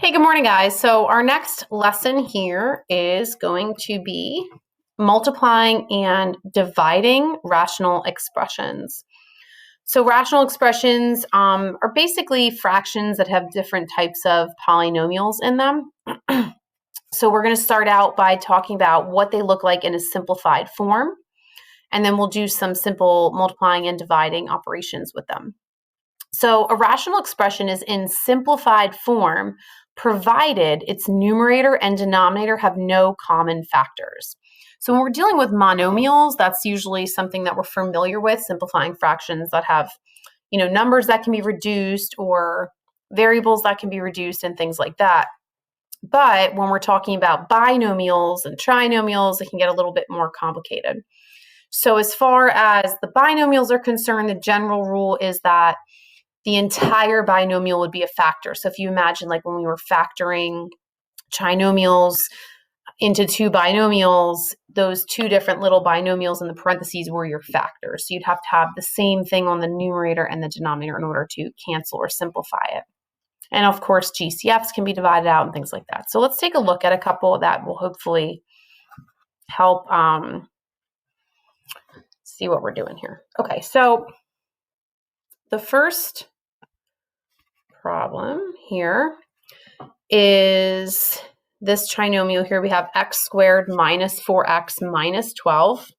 Hey, good morning, guys. So our next lesson here is going to be multiplying and dividing rational expressions. So rational expressions are basically fractions that have different types of polynomials in them. So we're going to start out by talking about what they look like in a simplified form, and then we'll do some simple multiplying and dividing operations with them. So a rational expression is in simplified form provided its numerator and denominator have no common factors. So when we're dealing with monomials, that's usually something that we're familiar with, simplifying fractions that have, numbers that can be reduced or variables that can be reduced and things like that. But when we're talking about binomials and trinomials, it can get a little bit more complicated. So as far as the binomials are concerned, the general rule is that the entire binomial would be a factor. So if you imagine like when we were factoring trinomials into two binomials, those two different little binomials in the parentheses were your factors. So you'd have to have the same thing on the numerator and the denominator in order to cancel or simplify it. And of course, GCFs can be divided out and things like that. So let's take a look at a couple that will hopefully help see what we're doing here. Okay, so the first problem here is this trinomial here. We have x squared minus 4x minus 12.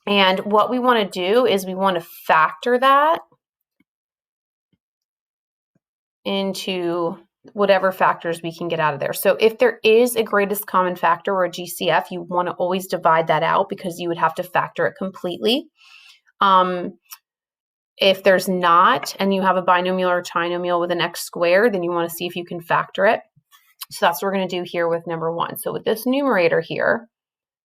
And what we want to do is we want to factor that into whatever factors we can get out of there. So if there is a greatest common factor or a GCF, you want to always divide that out because you would have to factor it completely. If there's not, and you have a binomial or trinomial with an x squared, then you want to see if you can factor it. So that's what we're going to do here with number one. So with this numerator here,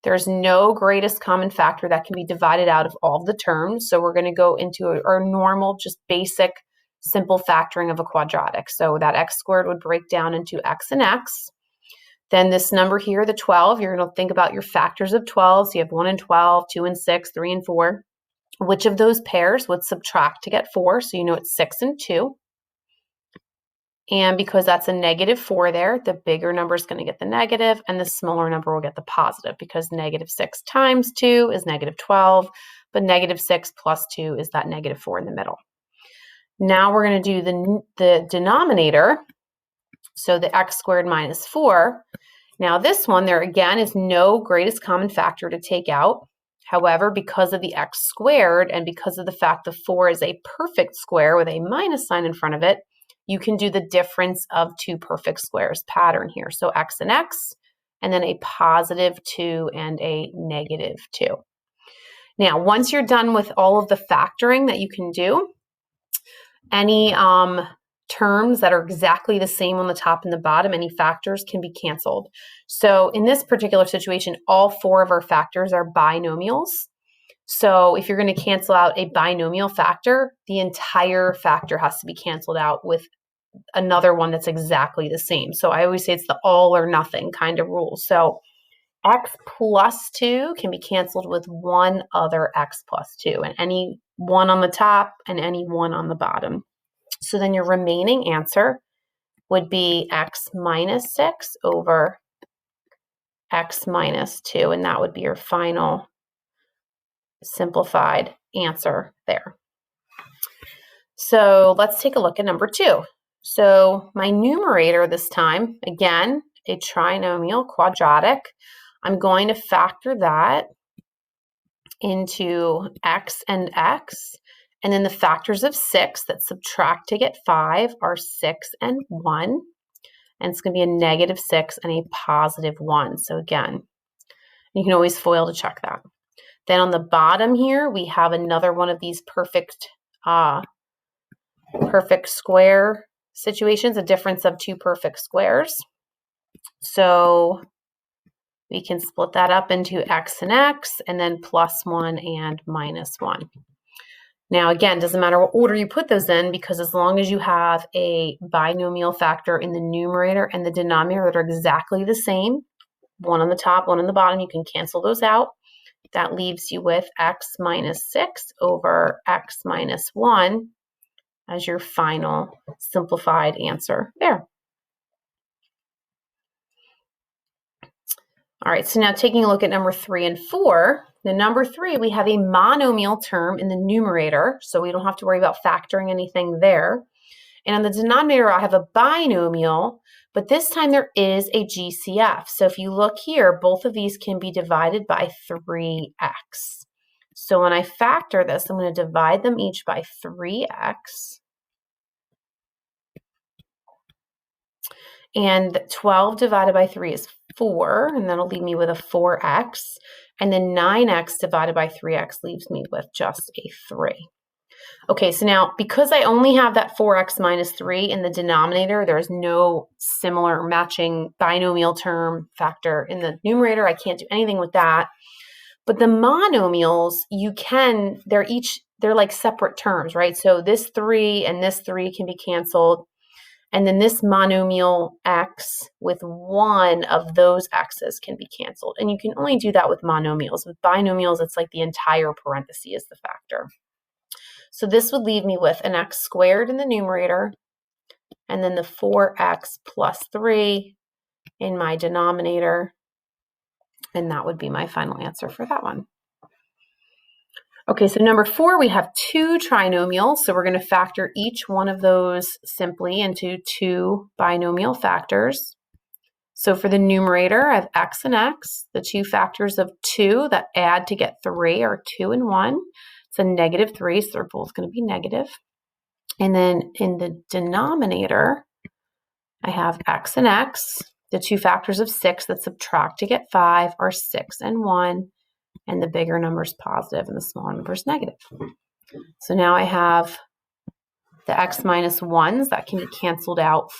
there's no greatest common factor that can be divided out of all the terms. So we're going to go into our normal, just basic, simple factoring of a quadratic. So that x squared would break down into x and x. Then this number here, the 12, you're going to think about your factors of 12. So you have 1 and 12, 2 and 6, 3 and 4. Which of those pairs would subtract to get 4? So you know it's 6 and 2. And because that's a negative 4 there, the bigger number is going to get the negative, and the smaller number will get the positive because negative 6 times 2 is negative 12, but negative 6 plus 2 is that negative 4 in the middle. Now we're going to do the denominator, so the x squared minus 4. Now this one, there again is no greatest common factor to take out. However, because of the x squared and because of the fact the 4 is a perfect square with a minus sign in front of it, you can do the difference of two perfect squares pattern here. So x and x, and then a positive 2 and a negative 2. Now, once you're done with all of the factoring that you can do, any terms that are exactly the same on the top and the bottom, any factors can be canceled. So in this particular situation, all 4 of our factors are binomials. So if you're going to cancel out a binomial factor, the entire factor has to be canceled out with another one that's exactly the same. So I always say it's the all or nothing kind of rule. So x plus 2 can be canceled with one other x plus 2, and any one on the top and any one on the bottom. So then your remaining answer would be x minus 6 over x minus 2, and that would be your final simplified answer there. So let's take a look at number 2. So my numerator this time, again, a trinomial quadratic, I'm going to factor that into x and x. And then the factors of 6 that subtract to get 5 are 6 and 1. And it's going to be a negative 6 and a positive 1. So again, you can always FOIL to check that. Then on the bottom here, we have another one of these perfect square situations, a difference of two perfect squares. So we can split that up into x and x, and then plus 1 and minus 1. Now, again, doesn't matter what order you put those in, because as long as you have a binomial factor in the numerator and the denominator that are exactly the same, one on the top, one on the bottom, you can cancel those out. That leaves you with x minus 6 over x minus 1. as your final simplified answer there. All right, so now taking a look at number 3 and 4, the number 3, we have a monomial term in the numerator, so we don't have to worry about factoring anything there. And on the denominator, I have a binomial, but this time there is a GCF. So if you look here, both of these can be divided by 3x. So when I factor this, I'm going to divide them each by 3x. And 12 divided by 3 is 4, and that'll leave me with a 4x. And then 9x divided by 3x leaves me with just a 3. Okay, so now because I only have that 4x minus 3 in the denominator, there's no similar matching binomial term factor in the numerator. I can't do anything with that. But the monomials, they're like separate terms, right? So this 3 and this 3 can be canceled. And then this monomial x with one of those x's can be canceled. And you can only do that with monomials. With binomials, it's like the entire parenthesis is the factor. So this would leave me with an x squared in the numerator, and then the 4x plus 3 in my denominator. And that would be my final answer for that one. Okay, so number 4, we have 2 trinomials. So we're going to factor each one of those simply into 2 binomial factors. So for the numerator, I have x and x. The 2 factors of 2 that add to get 3 are 2 and 1. It's a negative 3, so they're both going to be negative. And then in the denominator, I have x and x. The 2 factors of 6 that subtract to get 5 are 6 and 1. And the bigger number is positive and the smaller number is negative. So now I have the x minus 1s that can be canceled out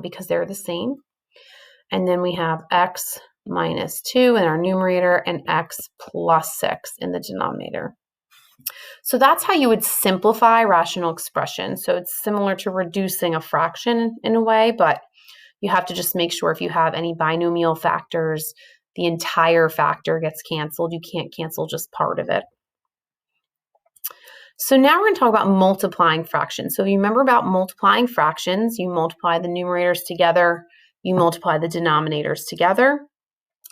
because they're the same. And then we have x minus 2 in our numerator and x plus 6 in the denominator. So that's how you would simplify rational expressions. So it's similar to reducing a fraction in a way, but you have to just make sure if you have any binomial factors, the entire factor gets canceled. You can't cancel just part of it. So now we're going to talk about multiplying fractions. So if you remember about multiplying fractions, you multiply the numerators together, you multiply the denominators together,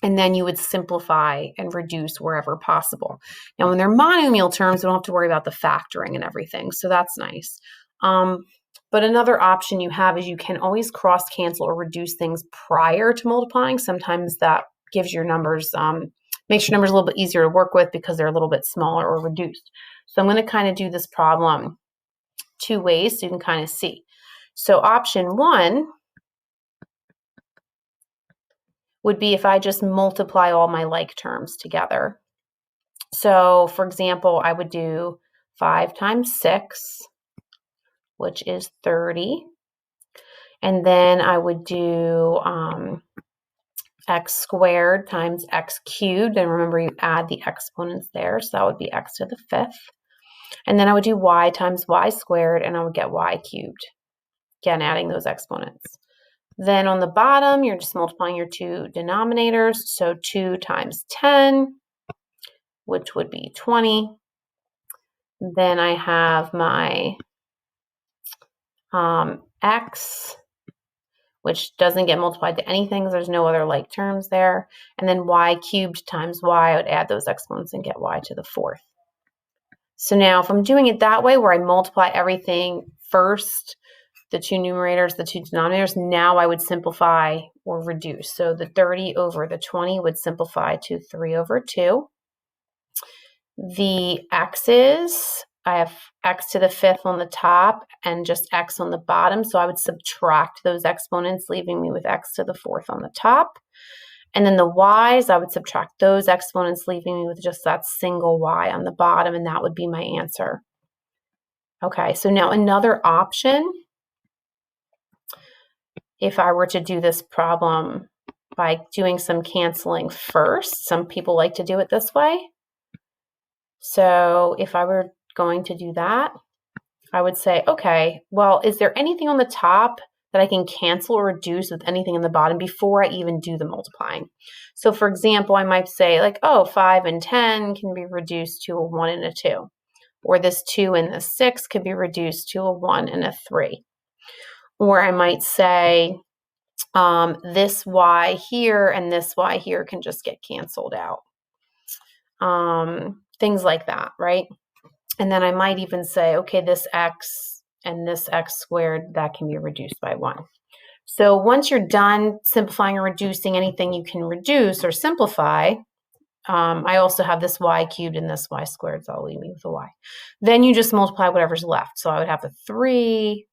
and then you would simplify and reduce wherever possible. Now, when they're monomial terms, we don't have to worry about the factoring and everything, so that's nice. But another option you have is you can always cross-cancel or reduce things prior to multiplying. Sometimes that gives your numbers, makes your numbers a little bit easier to work with because they're a little bit smaller or reduced. So I'm going to kind of do this problem 2 ways so you can kind of see. So option 1 would be if I just multiply all my like terms together. So for example, I would do 5 times 6, which is 30. And then I would do x squared times x cubed. And remember, you add the exponents there. So that would be x to the 5th. And then I would do y times y squared, and I would get y cubed. Again, adding those exponents. Then on the bottom, you're just multiplying your 2 denominators. So 2 times 10, which would be 20. Then I have my x, which doesn't get multiplied to anything because there's no other like terms there. And then y cubed times y, I would add those exponents and get y to the 4th. So now if I'm doing it that way where I multiply everything first, the 2 numerators, the 2 denominators, now I would simplify or reduce. So the 30 over the 20 would simplify to 3 over 2. The x's, I have x to the 5th on the top and just x on the bottom. So I would subtract those exponents, leaving me with x to the 4th on the top. And then the y's, I would subtract those exponents, leaving me with just that single y on the bottom, and that would be my answer. Okay, so now another option, if I were to do this problem by doing some canceling first, some people like to do it this way. So if I were going to do that, I would say, okay, well, is there anything on the top that I can cancel or reduce with anything in the bottom before I even do the multiplying? So for example, I might say like, oh, 5 and 10 can be reduced to a 1 and a 2. Or this 2 and this 6 could be reduced to a 1 and a 3. Or I might say this y here and this y here can just get canceled out. Things like that, right? And then I might even say, okay, this x and this x squared, that can be reduced by 1. So once you're done simplifying or reducing anything you can reduce or simplify, I also have this y cubed and this y squared, so I'll leave me with a y. Then you just multiply whatever's left. So I would have the 3x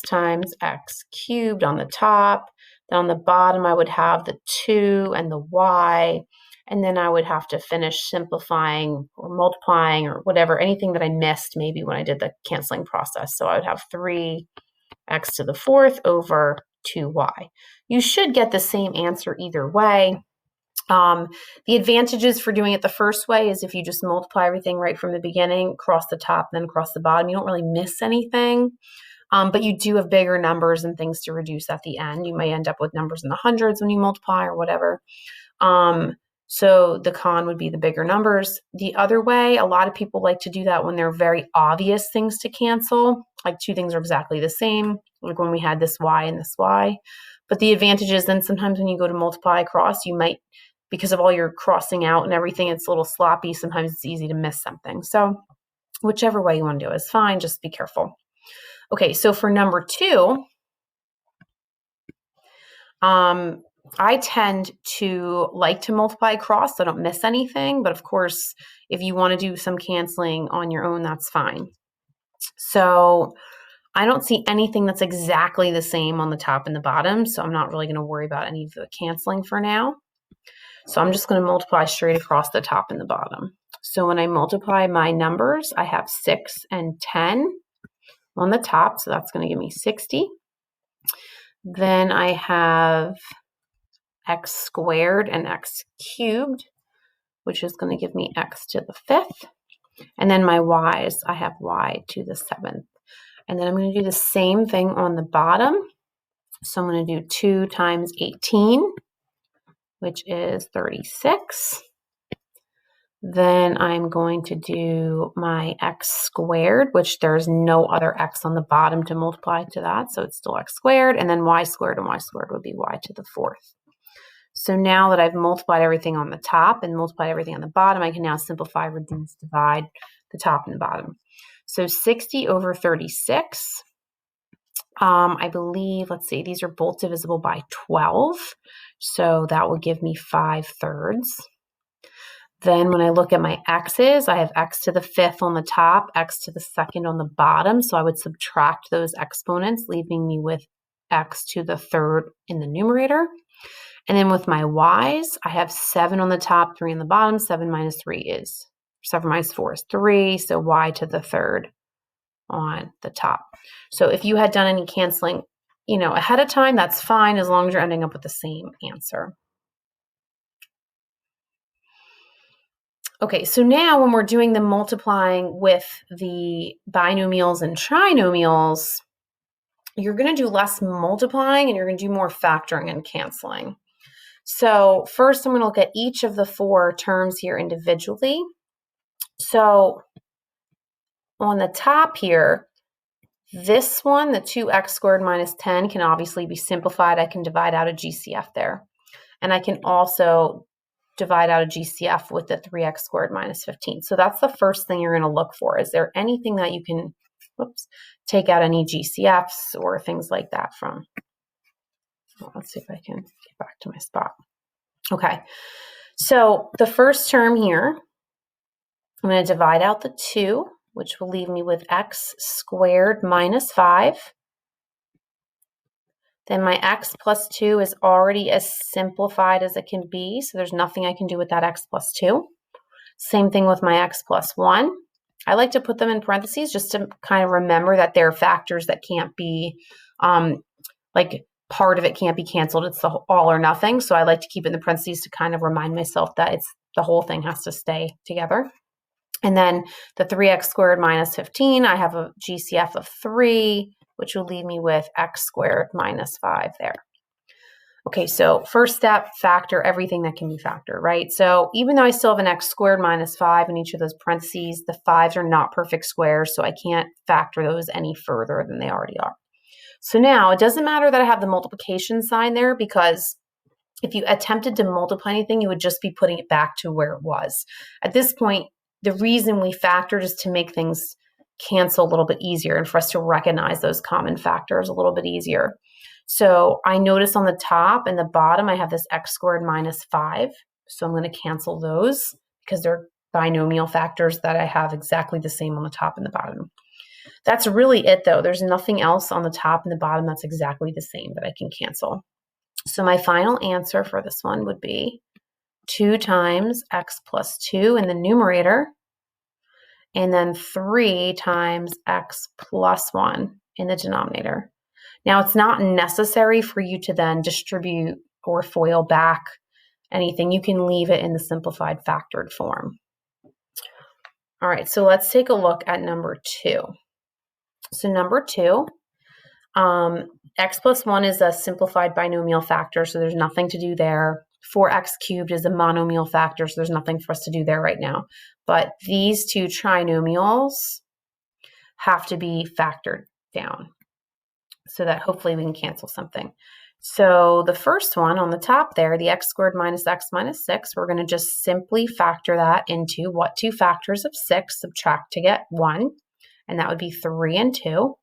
times x cubed on the top. Then on the bottom, I would have the 2 and the y. And then I would have to finish simplifying or multiplying or whatever, anything that I missed maybe when I did the canceling process. So I would have 3x to the 4th over 2y. You should get the same answer either way. The advantages for doing it the first way is if you just multiply everything right from the beginning, across the top, then across the bottom, you don't really miss anything. But you do have bigger numbers and things to reduce at the end. You may end up with numbers in the hundreds when you multiply or whatever. So the con would be the bigger numbers. The other way, a lot of people like to do that when they're very obvious things to cancel, like two things are exactly the same, like when we had this y and this y. But the advantage is then sometimes when you go to multiply across, you might, because of all your crossing out and everything, it's a little sloppy. Sometimes it's easy to miss something. So whichever way you want to do it is fine. Just be careful. Okay, so for number 2, I tend to like to multiply across so I don't miss anything. But of course, if you want to do some canceling on your own, that's fine. So I don't see anything that's exactly the same on the top and the bottom. So I'm not really going to worry about any of the canceling for now. So I'm just going to multiply straight across the top and the bottom. So when I multiply my numbers, I have 6 and 10 on the top. So that's going to give me 60. Then I have x squared and x cubed, which is going to give me x to the 5th. And then my y's, I have y to the 7th. And then I'm going to do the same thing on the bottom. So I'm going to do 2 times 18, which is 36. Then I'm going to do my x squared, which there's no other x on the bottom to multiply to that. So it's still x squared. And then y squared and y squared would be y to the 4th. So now that I've multiplied everything on the top and multiplied everything on the bottom, I can now simplify, reduce, divide the top and the bottom. So 60 over 36, I believe, let's see, these are both divisible by 12. So that will give me 5/3. Then when I look at my x's, I have x to the 5th on the top, x to the 2nd on the bottom. So I would subtract those exponents, leaving me with x to the 3rd in the numerator. And then with my y's, I have 7 on the top, 3 on the bottom. 7 minus 4 is 3. So y to the 3rd on the top. So if you had done any canceling, ahead of time, that's fine as long as you're ending up with the same answer. Okay, so now when we're doing the multiplying with the binomials and trinomials, you're going to do less multiplying and you're going to do more factoring and canceling. So first I'm going to look at each of the 4 terms here individually. So on the top here, this one, the 2x squared minus 10, can obviously be simplified. I can divide out a GCF there. And I can also divide out a GCF with the 3x squared minus 15. So that's the first thing you're going to look for. Is there anything that you can take out any GCFs or things like that from? Well, let's see if I can get back to my spot. Okay, so the first term here, I'm going to divide out the 2, which will leave me with x squared minus 5. Then my x plus 2 is already as simplified as it can be, so there's nothing I can do with that x plus 2. Same thing with my x plus 1. I like to put them in parentheses just to kind of remember that there are factors that can't be, like part of it can't be canceled. It's the all or nothing. So I like to keep it in the parentheses to kind of remind myself that it's the whole thing has to stay together. And then the 3x squared minus 15, I have a GCF of 3, which will leave me with x squared minus 5 there. Okay, so first step, factor everything that can be factored, right? So even though I still have an x squared minus 5 in each of those parentheses, the 5s are not perfect squares, so I can't factor those any further than they already are. So now it doesn't matter that I have the multiplication sign there, because if you attempted to multiply anything, you would just be putting it back to where it was. At this point, the reason we factored is to make things cancel a little bit easier and for us to recognize those common factors a little bit easier. So I notice on the top and the bottom, I have this x squared minus 5. So I'm going to cancel those because they're binomial factors that I have exactly the same on the top and the bottom. That's really it, though. There's nothing else on the top and the bottom that's exactly the same that I can cancel. So my final answer for this one would be 2 times x plus 2 in the numerator, and then 3 times x plus 1 in the denominator. Now, it's not necessary for you to then distribute or FOIL back anything. You can leave it in the simplified factored form. All right, so let's take a look at number 2. So number 2, x plus 1 is a simplified binomial factor, so there's nothing to do there. 4x cubed is a monomial factor, so there's nothing for us to do there right now. But these two trinomials have to be factored down so that hopefully we can cancel something. So the first one on the top there, the x squared minus x minus 6, we're going to just simply factor that into what 2 factors of 6 subtract to get 1, and that would be 3 and 2.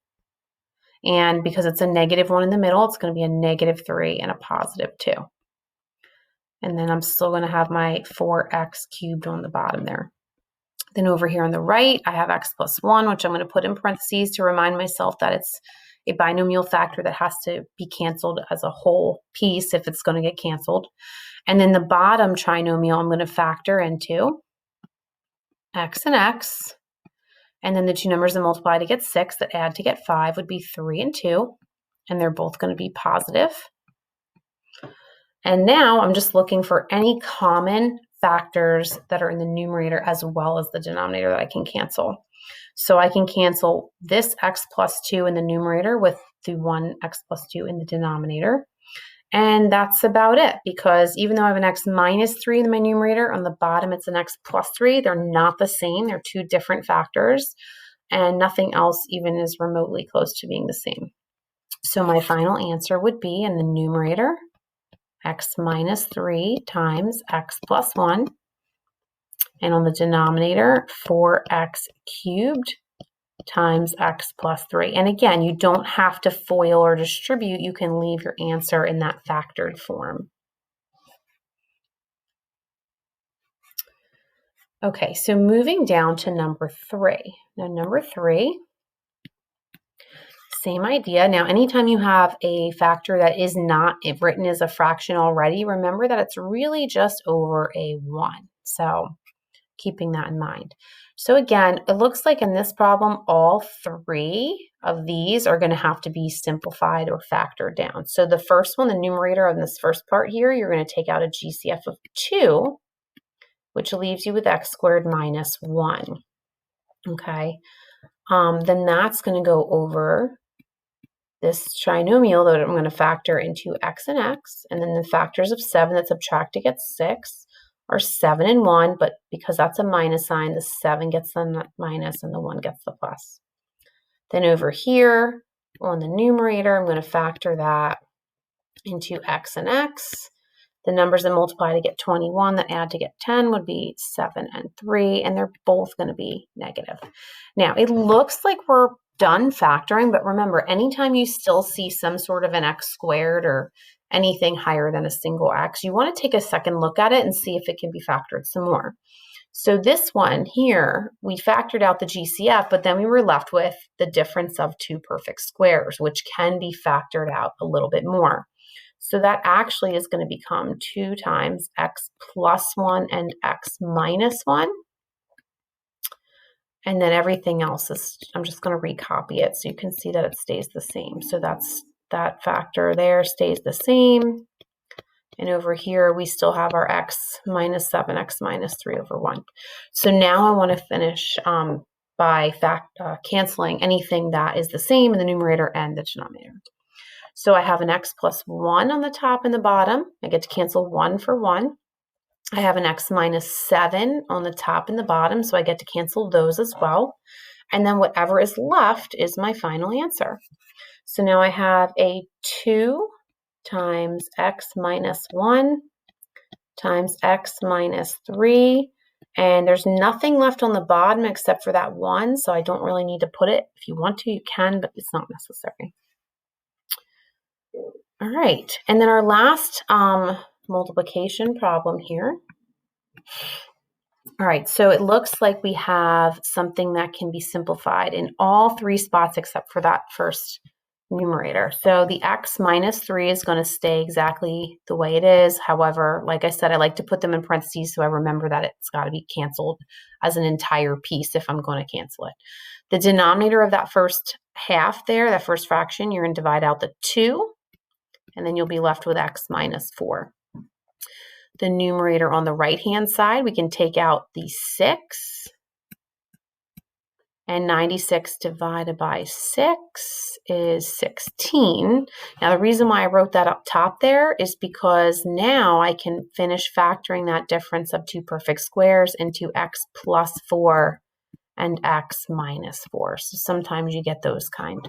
And because it's a negative 1 in the middle, it's going to be a negative 3 and a positive 2. And then I'm still going to have my 4x cubed on the bottom there. Then over here on the right, I have x plus 1, which I'm going to put in parentheses to remind myself that it's a binomial factor that has to be canceled as a whole piece if it's going to get canceled. And then the bottom trinomial I'm going to factor into x and x. And then the two numbers that multiply to get 6 that add to get 5 would be 3 and 2. And they're both going to be positive. And now I'm just looking for any common factors that are in the numerator as well as the denominator that I can cancel. So I can cancel this x plus 2 in the numerator with the 1 x plus 2 in the denominator. And that's about it, because even though I have an x minus 3 in my numerator, on the bottom it's an x plus 3. They're not the same. They're two different factors, and nothing else even is remotely close to being the same. So my final answer would be in the numerator, x minus 3 times x plus 1. And on the denominator, 4x cubed times x plus 3. And again, you don't have to FOIL or distribute. You can leave your answer in that factored form. Okay, so moving down to number 3. Now, number 3, same idea. Now, anytime you have a factor that is not written as a fraction already, remember that it's really just over a 1. So keeping that in mind. So again, it looks like in this problem, all 3 of these are going to have to be simplified or factored down. So the first one, the numerator on this first part here, you're going to take out a GCF of 2, which leaves you with x squared minus 1. Okay, then that's going to go over this trinomial that I'm going to factor into x and x, and then the factors of 7 that subtract to get 6 are 7 and 1, but because that's a minus sign, the 7 gets the minus and the 1 gets the plus. Then over here on the numerator, I'm going to factor that into x and x. The numbers that multiply to get 21 that add to get 10 would be 7 and 3, and they're both going to be negative. Now, it looks like we're done factoring, but remember, anytime you still see some sort of an x squared or anything higher than a single x, you want to take a second look at it and see if it can be factored some more. So this one here, we factored out the GCF, but then we were left with the difference of 2 perfect squares, which can be factored out a little bit more. So that actually is going to become 2 times x plus 1 and x minus 1. And then everything else is, I'm just going to recopy it so you can see that it stays the same. So that factor there stays the same. And over here, we still have our x minus 7, x minus 3 over 1. So now I want to finish by canceling anything that is the same in the numerator and the denominator. So I have an x plus 1 on the top and the bottom. I get to cancel 1 for 1. I have an x minus 7 on the top and the bottom, so I get to cancel those as well. And then whatever is left is my final answer. So now I have a 2 times x minus 1 times x minus 3. And there's nothing left on the bottom except for that 1, so I don't really need to put it. If you want to, you can, but it's not necessary. All right, and then our last multiplication problem here. All right, so it looks like we have something that can be simplified in all 3 spots except for that first numerator. So the x minus 3 is going to stay exactly the way it is. However, like I said, I like to put them in parentheses so I remember that it's got to be canceled as an entire piece if I'm going to cancel it. The denominator of that first half there, that first fraction, you're going to divide out the 2, and then you'll be left with x minus 4. The numerator on the right-hand side, we can take out the 6. And 96 divided by 6 is 16. Now, the reason why I wrote that up top there is because now I can finish factoring that difference of 2 perfect squares into x plus 4 and x minus 4. So sometimes you get those kind.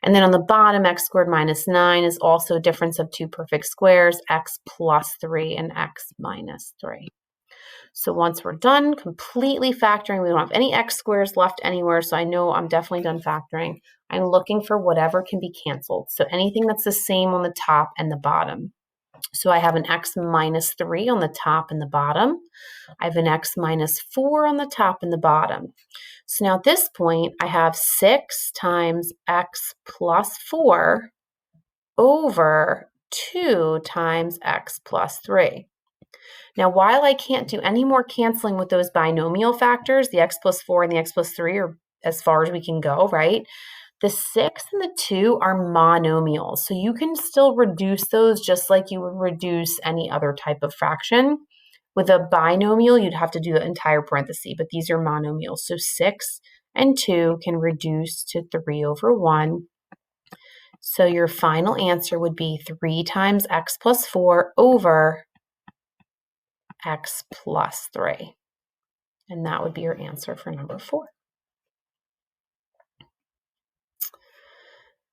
And then on the bottom, x squared minus 9 is also a difference of 2 perfect squares, x plus 3 and x minus 3. So once we're done completely factoring, we don't have any x squares left anywhere, so I know I'm definitely done factoring. I'm looking for whatever can be canceled. So anything that's the same on the top and the bottom. So I have an x minus 3 on the top and the bottom. I have an x minus 4 on the top and the bottom. So now at this point, I have 6 times x plus 4 over 2 times x plus 3. Now, while I can't do any more canceling with those binomial factors, the x plus 4 and the x plus 3 are as far as we can go, right? The 6 and the 2 are monomials, so you can still reduce those just like you would reduce any other type of fraction. With a binomial, you'd have to do the entire parenthesis, but these are monomials. So 6 and 2 can reduce to 3 over 1. So your final answer would be 3 times x plus 4 over x plus 3. And that would be your answer for number 4.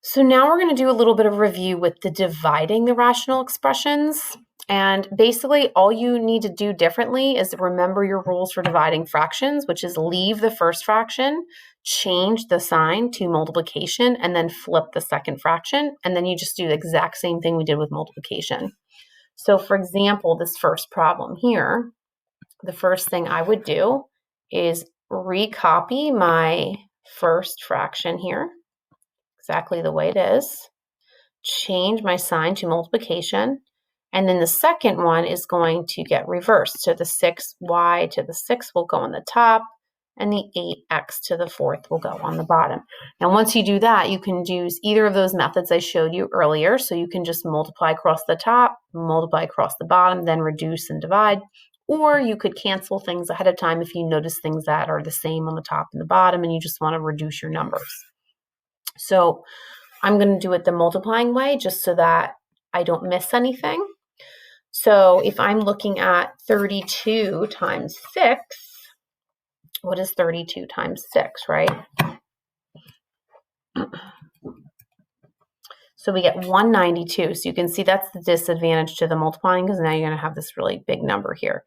So now we're going to do a little bit of review with the dividing the rational expressions. And basically all you need to do differently is remember your rules for dividing fractions, which is leave the first fraction, change the sign to multiplication, and then flip the second fraction. And then you just do the exact same thing we did with multiplication. So for example, this first problem here, the first thing I would do is recopy my first fraction here, exactly the way it is, change my sign to multiplication, and then the second one is going to get reversed. So the 6y to the 6 will go on the top, and the 8x to the 4th will go on the bottom. Now, once you do that, you can use either of those methods I showed you earlier. So you can just multiply across the top, multiply across the bottom, then reduce and divide. Or you could cancel things ahead of time if you notice things that are the same on the top and the bottom and you just want to reduce your numbers. So I'm going to do it the multiplying way just so that I don't miss anything. So if I'm looking at 32 times 6, what is 32 times 6, right? So we get 192. So you can see that's the disadvantage to the multiplying because now you're going to have this really big number here.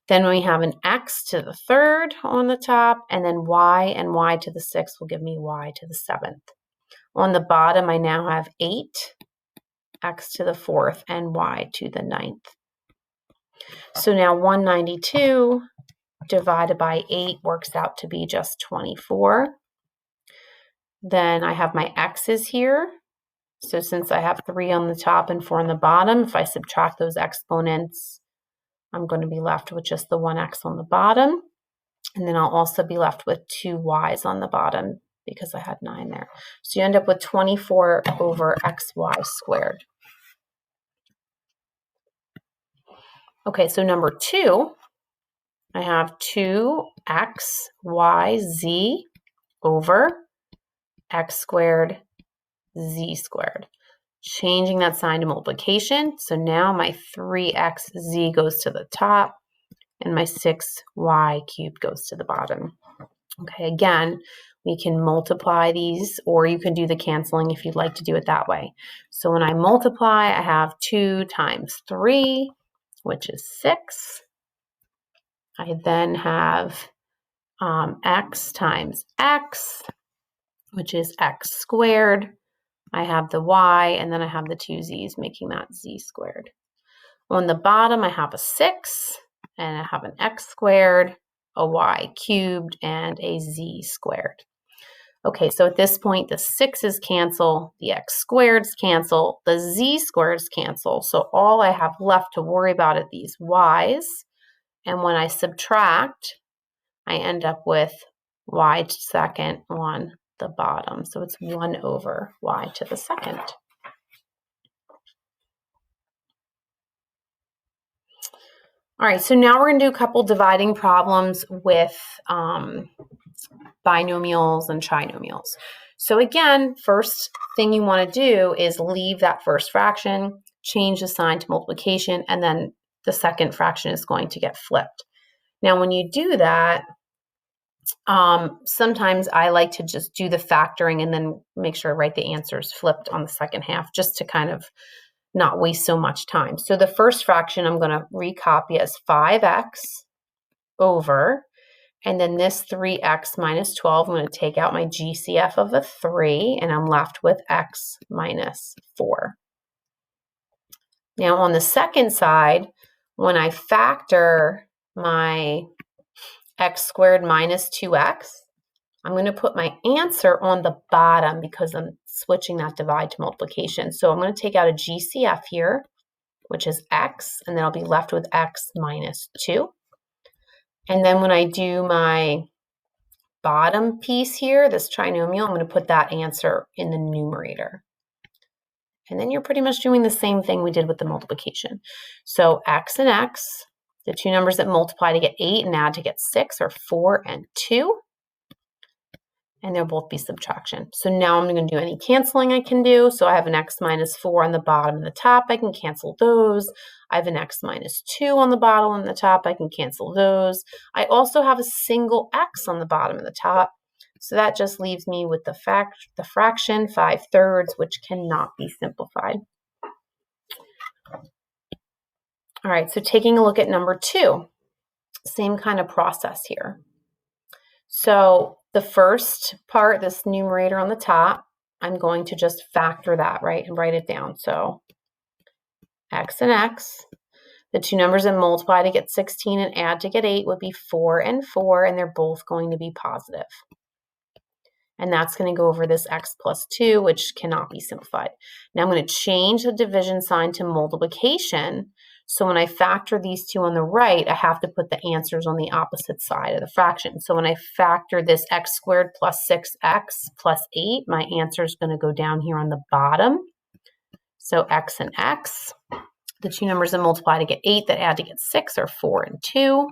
Then we have an x to the 3rd on the top, and then y and y to the 6th will give me y to the 7th. On the bottom, I now have 8, x to the 4th, and y to the 9th. So now 192 divided by 8 works out to be just 24. Then I have my x's here. So since I have 3 on the top and 4 on the bottom, if I subtract those exponents, I'm going to be left with just the 1x on the bottom. And then I'll also be left with 2 y's on the bottom because I had 9 there. So you end up with 24 over xy squared. Okay, so number 2, I have 2xyz over x squared z squared. changing that sign to multiplication. So now my 3xz goes to the top and my 6y cubed goes to the bottom. Okay, again, we can multiply these, or you can do the canceling if you'd like to do it that way. So when I multiply, I have 2 times 3, which is 6. I then have x times x, which is x squared. I have the y, and then I have the 2 z's, making that z squared. On the bottom, I have a 6, and I have an x squared, a y cubed, and a z squared. Okay, so at this point, the 6's cancel, the x squareds cancel, the z squareds cancel. So all I have left to worry about are these y's. And when I subtract, I end up with y to the second on the bottom. So it's 1 over y to the second. All right, so now we're going to do a couple dividing problems with binomials and trinomials. So again, first thing you want to do is leave that first fraction, change the sign to multiplication, and then the second fraction is going to get flipped. Now, when you do that, sometimes I like to just do the factoring and then make sure I write the answers flipped on the second half, just to kind of not waste so much time. So the first fraction I'm going to recopy as 5x over, and then this 3x minus 12, I'm going to take out my GCF of a 3, and I'm left with x minus 4. Now on the second side, when I factor my x squared minus 2x, I'm going to put my answer on the bottom because I'm switching that divide to multiplication. So I'm going to take out a GCF here, which is x, and then I'll be left with x minus 2. And then when I do my bottom piece here, this trinomial, I'm going to put that answer in the numerator. And then you're pretty much doing the same thing we did with the multiplication. So x and x, the two numbers that multiply to get 8 and add to get 6 are 4 and 2. And they'll both be subtraction. So now I'm going to do any canceling I can do. So I have an x minus 4 on the bottom and the top. I can cancel those. I have an x minus 2 on the bottom and the top. I can cancel those. I also have a single x on the bottom and the top. So that just leaves me with the fraction 5/3, which cannot be simplified. All right, so taking a look at number 2, same kind of process here. So the first part, this numerator on the top, I'm going to just factor that, right, and write it down. So x and x, the two numbers that multiply to get 16 and add to get 8 would be 4 and 4, and they're both going to be positive. And that's going to go over this x plus 2, which cannot be simplified. Now I'm going to change the division sign to multiplication. So when I factor these two on the right, I have to put the answers on the opposite side of the fraction. So when I factor this x squared plus 6x plus 8, my answer is going to go down here on the bottom. So x and x, the two numbers that multiply to get 8 that add to get 6 are 4 and 2. All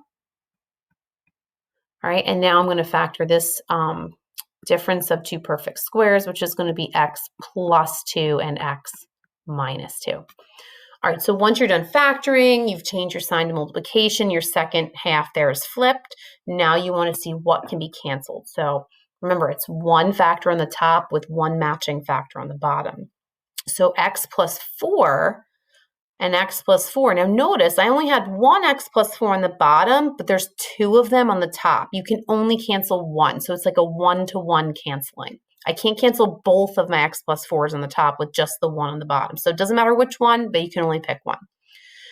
right, and now I'm going to factor this difference of two perfect squares, which is going to be x plus 2 and x minus 2. All right, so once you're done factoring, you've changed your sign to multiplication, your second half there is flipped. Now you want to see what can be canceled. So remember, it's one factor on the top with one matching factor on the bottom. So x plus 4 and x plus 4. Now notice I only had one x plus 4 on the bottom, but there's two of them on the top. You can only cancel one, so it's like a 1-to-1 canceling. I can't cancel both of my x plus 4s on the top with just the one on the bottom. So it doesn't matter which one, but you can only pick one.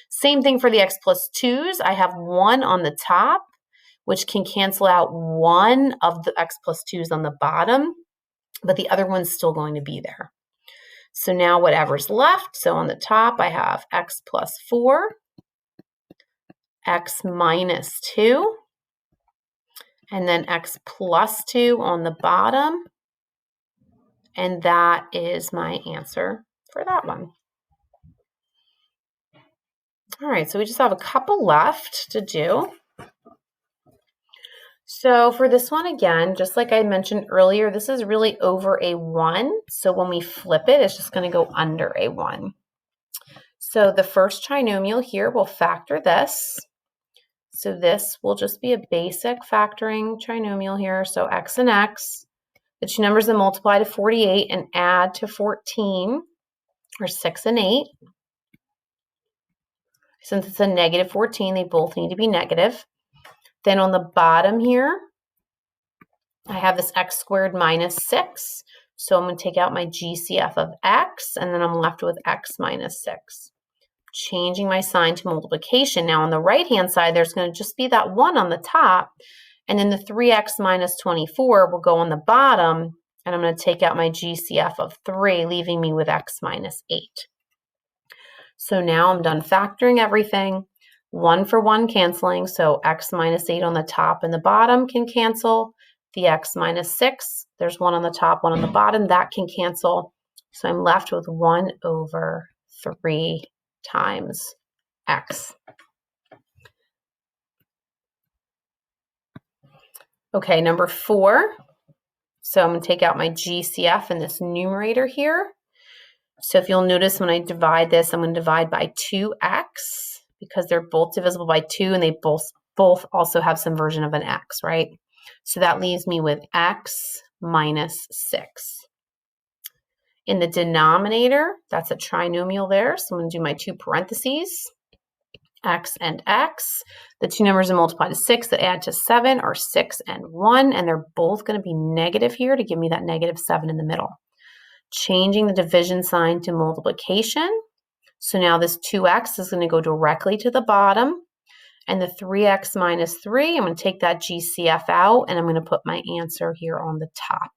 Same thing for the x plus 2s. I have one on the top, which can cancel out one of the x plus 2s on the bottom, but the other one's still going to be there. So now whatever's left, so on the top I have x plus 4, x minus 2, and then x plus 2 on the bottom. And that is my answer for that one. All right, so we just have a couple left to do. So for this one, again, just like I mentioned earlier, this is really over a 1. So when we flip it, it's just going to go under a 1. So the first trinomial here will factor this. So this will just be a basic factoring trinomial here. So x and x. The two numbers that multiply to 48 and add to 14 are 6 and 8. Since it's a negative 14, they both need to be negative. Then on the bottom here, I have this x squared minus 6. So I'm going to take out my GCF of x, and then I'm left with x minus 6. Changing my sign to multiplication. Now on the right-hand side, there's going to just be that 1 on the top, and then the 3x minus 24 will go on the bottom, and I'm going to take out my GCF of 3, leaving me with x minus 8. So now I'm done factoring everything. 1 for 1 canceling, so x minus 8 on the top and the bottom can cancel. The x minus 6, there's 1 on the top, 1 on the bottom, that can cancel. So I'm left with 1 over 3 times x. Okay, number 4. So I'm going to take out my GCF in this numerator here. So if you'll notice when I divide this, I'm going to divide by 2x because they're both divisible by 2 and they both also have some version of an x, right? So that leaves me with x minus 6. In the denominator, that's a trinomial there, so I'm going to do my 2 parentheses, x and x. The two numbers that multiply to 6 that add to 7 are 6 and 1, and they're both going to be negative here to give me that negative 7 in the middle. Changing the division sign to multiplication. So now this 2x is going to go directly to the bottom, and the 3x minus 3, I'm going to take that GCF out, and I'm going to put my answer here on the top.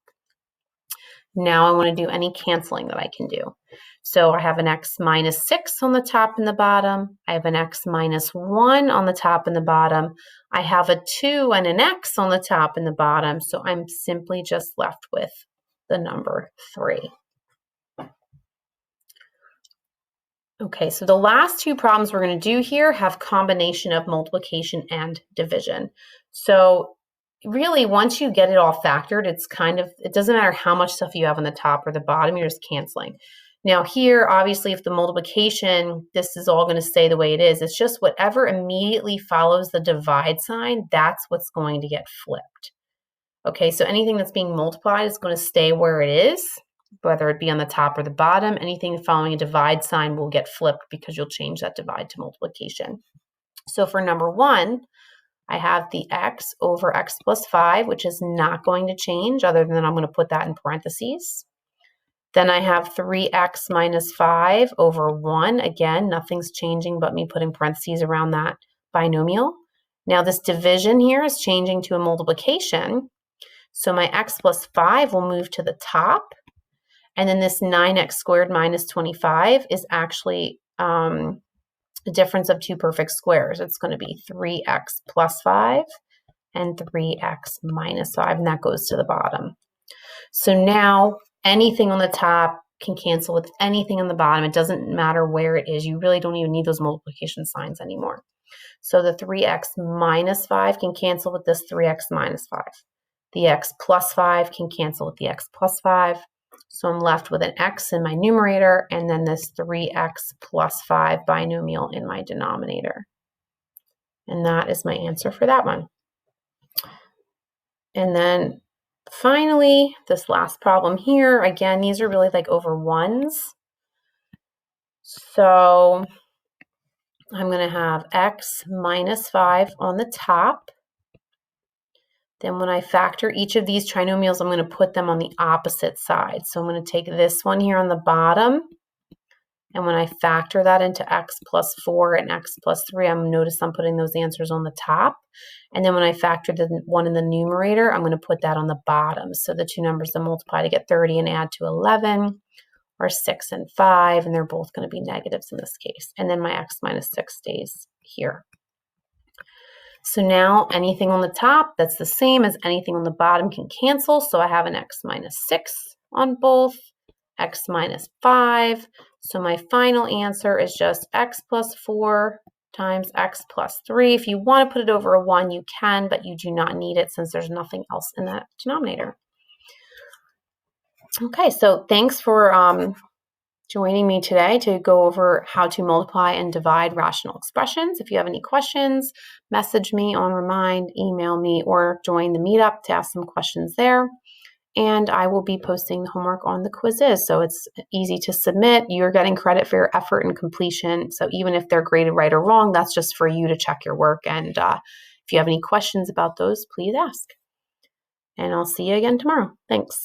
Now I want to do any canceling that I can do. So I have an x minus 6 on the top and the bottom. I have an x minus 1 on the top and the bottom. I have a 2 and an x on the top and the bottom. So I'm simply just left with the number 3. Okay, so the last 2 problems we're going to do here have combination of multiplication and division. So really, once you get it all factored, it doesn't matter how much stuff you have on the top or the bottom, you're just canceling. Now here, obviously, if the multiplication, this is all going to stay the way it is. It's just whatever immediately follows the divide sign, that's what's going to get flipped. Okay, so anything that's being multiplied is going to stay where it is, whether it be on the top or the bottom. Anything following a divide sign will get flipped because you'll change that divide to multiplication. So for number 1, I have the x over x plus 5, which is not going to change other than I'm going to put that in parentheses. Then I have 3x minus 5 over 1. Again, nothing's changing but me putting parentheses around that binomial. Now this division here is changing to a multiplication. So my x plus 5 will move to the top. And then this 9x squared minus 25 is actually the difference of 2 perfect squares. It's going to be 3x plus 5 and 3x minus 5, and that goes to the bottom. So now anything on the top can cancel with anything on the bottom. It doesn't matter where it is. You really don't even need those multiplication signs anymore. So the 3x minus 5 can cancel with this 3x minus 5. The x plus 5 can cancel with the x plus 5. So I'm left with an x in my numerator and then this 3x plus 5 binomial in my denominator. And that is my answer for that one. And then finally, this last problem here, again, these are really like over 1s. So I'm going to have x minus 5 on the top. Then when I factor each of these trinomials, I'm going to put them on the opposite side. So I'm going to take this one here on the bottom, and when I factor that into x plus 4 and x plus 3, notice I'm putting those answers on the top. And then when I factor the one in the numerator, I'm going to put that on the bottom. So the two numbers that multiply to get 30 and add to 11 are 6 and 5, and they're both going to be negatives in this case. And then my x minus 6 stays here. So now anything on the top that's the same as anything on the bottom can cancel. So I have an x minus 6 on both, x minus 5. So my final answer is just x plus 4 times x plus 3. If you want to put it over a 1, you can, but you do not need it since there's nothing else in that denominator. Okay, so thanks for joining me today to go over how to multiply and divide rational expressions. If you have any questions, message me on Remind, email me, or join the meetup to ask some questions there. And I will be posting the homework on the quizzes. So it's easy to submit. You're getting credit for your effort and completion. So even if they're graded right or wrong, that's just for you to check your work. And if you have any questions about those, please ask. And I'll see you again tomorrow. Thanks.